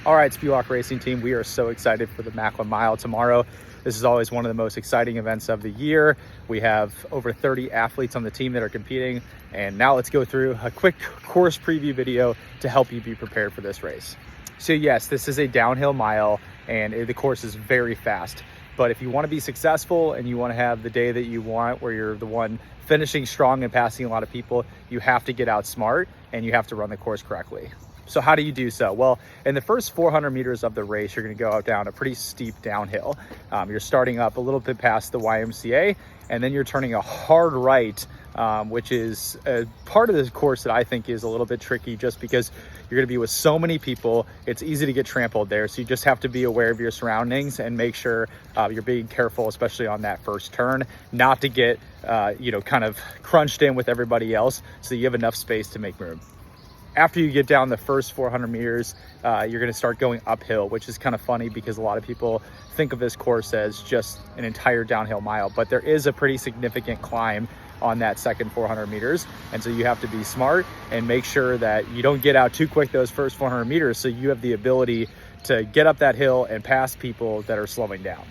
All right, Spiewak Racing Team, we are so excited for the Macklin Mile tomorrow. This is always one of the most exciting events of the year. We have over 30 athletes on the team that are competing. And now let's go through a quick course preview video to help you be prepared for this race. So yes, this is a downhill mile and the course is very fast. But if you want to be successful and you want to have the day that you want, where you're the one finishing strong and passing a lot of people, you have to get out smart and you have to run the course correctly. So how do you do so? Well, in the first 400 meters of the race, you're going to go down a pretty steep downhill. You're starting up a little bit past the YMCA, and then you're turning a hard right, which is a part of this course that I think is a little bit tricky just because you're going to be with so many people. It's easy to get trampled there. So you just have to be aware of your surroundings and make sure you're being careful, especially on that first turn, not to get, kind of crunched in with everybody else so that you have enough space to make room. After you get down the first 400 meters, you're going to start going uphill, which is kind of funny because a lot of people think of this course as just an entire downhill mile, but there is a pretty significant climb on that second 400 meters. And so you have to be smart and make sure that you don't get out too quick those first 400 meters so you have the ability to get up that hill and pass people that are slowing down.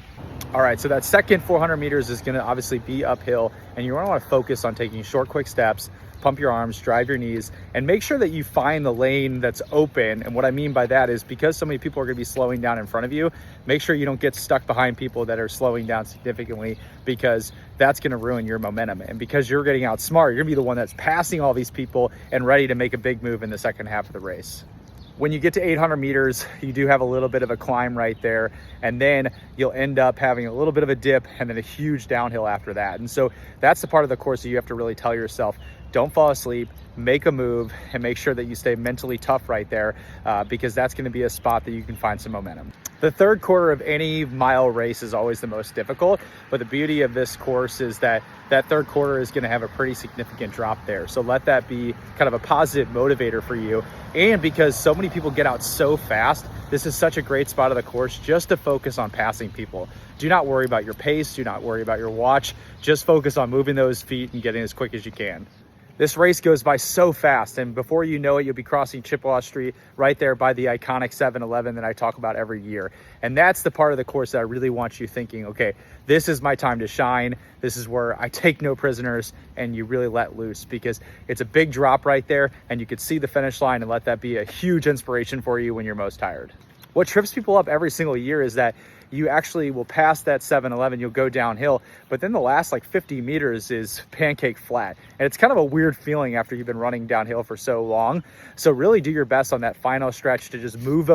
All right, so that second 400 meters is going to obviously be uphill, and you want to focus on taking short, quick steps, pump your arms, drive your knees, and make sure that you find the lane that's open. And what I mean by that is because so many people are going to be slowing down in front of you, make sure you don't get stuck behind people that are slowing down significantly, because that's going to ruin your momentum. And because you're getting out smart, you're going to be the one that's passing all these people and ready to make a big move in the second half of the race. When you get to 800 meters, you do have a little bit of a climb right there, and then you'll end up having a little bit of a dip and then a huge downhill after that. And so that's the part of the course that you have to really tell yourself, don't fall asleep, make a move, and make sure that you stay mentally tough right there, because that's going to be a spot that you can find some momentum. The third quarter of any mile race is always the most difficult, but the beauty of this course is that that third quarter is going to have a pretty significant drop there. So let that be kind of a positive motivator for you. And because so many people get out so fast, this is such a great spot of the course just to focus on passing people. Do not worry about your pace. Do not worry about your watch. Just focus on moving those feet and getting as quick as you can. This race goes by so fast, and before you know it, you'll be crossing Chippewa Street right there by the iconic 7-Eleven that I talk about every year. And that's the part of the course that I really want you thinking, okay, this is my time to shine. This is where I take no prisoners and you really let loose, because it's a big drop right there and you could see the finish line, and let that be a huge inspiration for you when you're most tired. What trips people up every single year is that you actually will pass that 7-Eleven, you'll go downhill, but then the last like 50 meters is pancake flat. And it's kind of a weird feeling after you've been running downhill for so long. So really do your best on that final stretch to just move those